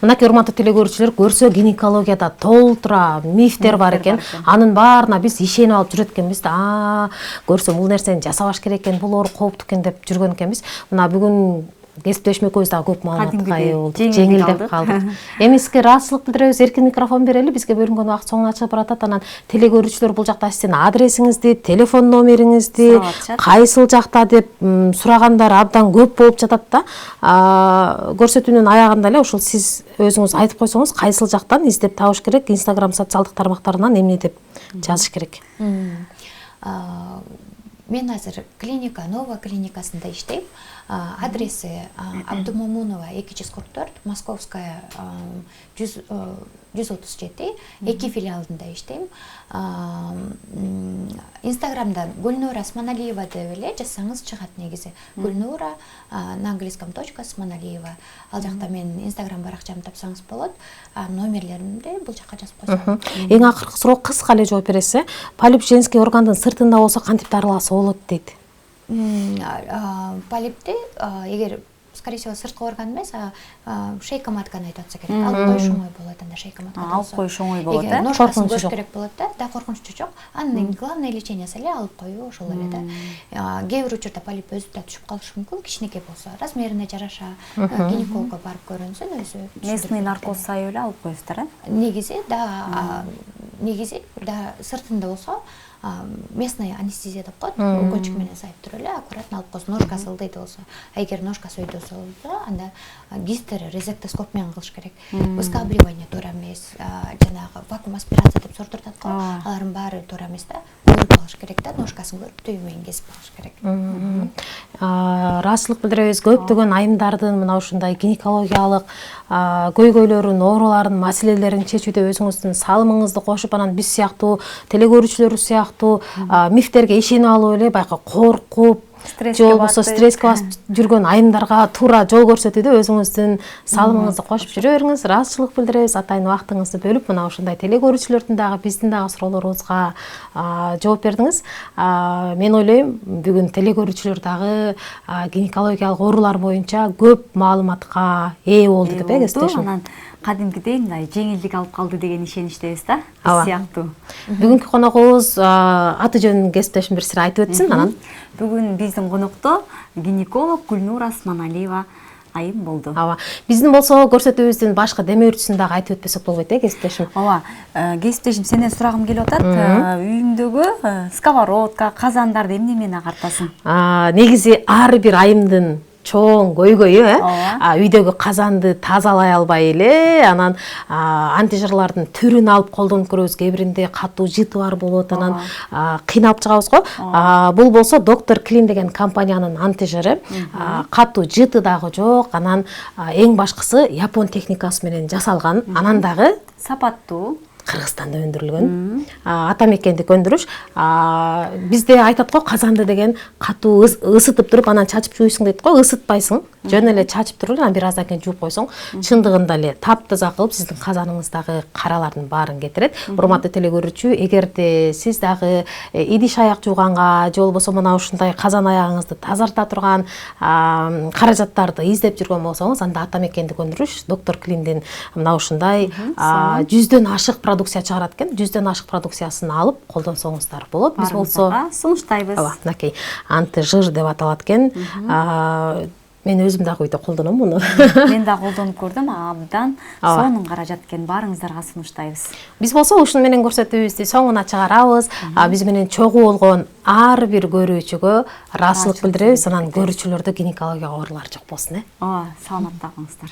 Мынакей урматтуу телекөрүүчүлөр, көрсө гинекологияда толтура мифтер бар экен. Анын баарына биз ишенип алып жүрөт экенбиз да. Көрсөм бул нерсени жасабаш керек экен, бул оору кооптуу экен деп жүргөн экенбиз. Мына бүгүн кесиптешим экөөбүз дагы көп маалыматка ээ болдук, жеңилдеп калдык. Эми сизге ыраазычылык билдиребиз, эркин микрофон берели, бизге бөлүнгөн убакыт соңуна чыгып баратат. Анан телекөрүүчүлөр бул жакта сиздин адресиңизди, телефон номериңизди, кайсыл жакта деп сурагандар абдан көп болуп жатат да. Көрсөтүүнүн аягында эле ушул сиз өзүңүз айтып койсоңуз, кайсыл жактан издеп табыш керек, Instagram социалдык тармактарынан эмне деп жазыш керек? Мен азыр клиника, Нова клиникасында иштейм. Адреси Абдумомунова 244, Московская 137, 2 филиалында иштейм. Инстаграмда Гульнура Осмоналиева деп эле жазсаңыз чыгат негизи. Гульнура на английском .Осмоналиева. Ал жакта мен Инстаграм баракчамды тапсаңыз болот. Номерлеримди бул жакка жазып койсоң. Эң акыркы суроо кыска эле жооп бересиз. Полип женский органдын сыртында болсо кантип дарыласа болот дейт. Полипти эгер скорее всего сырткы орган эмес, шейка матканы айтып атса керек. Алып коюш оңой болот, анда шейка матка. Алып коюш оңой болот, да? Ножкасын көрүш керек болот да, коркунучу жок. Анын главный лечениясы эле алып коюу ошол эле да. Кээ бир учурда полип өзү да түшүп калышы мүмкүн, кичинекей болсо, размерине жараша гинекологко барып көрүнсүн, өзү. Местный наркоз сайып эле алып коесуздар, Негизи да сыртында болсо местный анестезия деп коет, укольчик менен сайып туруп эле аккуратно алып койсун, ножкасы ылдыйт болсо. Эгер ножкасы өйдө болсо, анда гистерорезектоскоп менен кылыш керек. Выскабливание туура эмес, жанагы вакуум аспирация деп сордуртат го, алардын баары туура эмес да. Көрүп алыш керек да, ножкасын көрүп түйү менен кесип алыш керек. Ыраазычылык билдиребиз, көптөгөн айымдардын мына ушундай гинекологиялык көйгөйлөрүн, ооруларын, маселелерин чечүүдө өзүңүздүн салымыңызды кошуп, анан биз сыяктуу телекөрүүчүлөр сыяктуу мифтерге ишенип алып эле байкы коркуп, же болбосо стресске басып жүргөн айымдарга туура жол көрсөтүүдө өзүңүздүн салымыңызды кошуп жүрө бериңиз. Ыраазычылык билдиребиз, атайын убактыңызды бөлүп мына ушундай телекөрүүчүлөрдүн дагы биздин дагы суроолорубузга жооп бердиңиз. Мен ойлойм, бүгүн телекөрүүчүлөр дагы гинекологиялык оорулар боюнча көп маалыматка ээ болду деп кесиптешим. кадимкидей мындай жеңилдик алып калды деген ишеничтебиз да. Ооба. Сыяктуу. Бүгүнкү коногубуз аты жөнүн кесиптешим бир сире айтып өтсүн анан. Бүгүн биздин конокто гинеколог Гүлнур Осмоналиева айым болду. Ооба. Биздин болсо көрсөтүүбүздүн башкы деме үрчүсүн дагы айтып өтпөсөк болбойт кесиптешим. Ооба. Кесиптешим, сенден сурагым келип атат. Үйүңдөгү сковородка, казандарды эмне менен агартасың? Негизи ар бир айымдын чоң көйгөйү, Ооба. үйдөгү казанды тазалай албай эле, анан антижырлардын түрүн алып колдонуп көрөбүз. Кээ биринде катуу жыты бар болот, анан кыйналып чыгабыз го. Бул болсо Доктор Клин деген компаниянын антижыры. Катуу жыты дагы жок, анан эң башкысы япон техникасы менен жасалган, анан дагы Сапаттуу. Кыргызстанда өндүрүлгөн. Ата мекендик өндүрүш. Бизде айтат го, казанды деген катуу ысытып туруп анан чачып жууйсуң дейт го, ысытпайсың. Жөн эле чачып туруп, анан бир аздан кийин жууп койсоң, чындыгында эле таптаза кылып сиздин казаныңыздагы каралардын баарын кетирет. Урматтуу телекөрүүчү, эгерде сиз дагы идиш аяк жууганга, же болбосо мына ушундай казан аягыңызды тазарта турган каражаттарды издеп жүргөн болсоңуз, анда ата мекендик өндүрүш Доктор Клиндин мына ушундай 100дөн ашык продукция чыгарат экен. 100дөн ашык продукциясын алып колдонсоңуздар болот. Биз болсо сунуштайбыз. Ооба, мынакей антижир деп аталат экен. Мен өзүм дагы үйдө колдоном муну. Мен да колдонуп көрдүм, абдан сонун каражат экен. Баарыңыздарга сунуштайбыз. Биз болсо ушуну менен көрсөтүүбүздү соңуна чыгарабыз. Биз менен чогуу болгон ар бир көрүүчүгө ыраазычылык билдиребиз. Анан көрүүчүлөрдө гинекология оорулары жок болсун. Саламатта калыңыздар.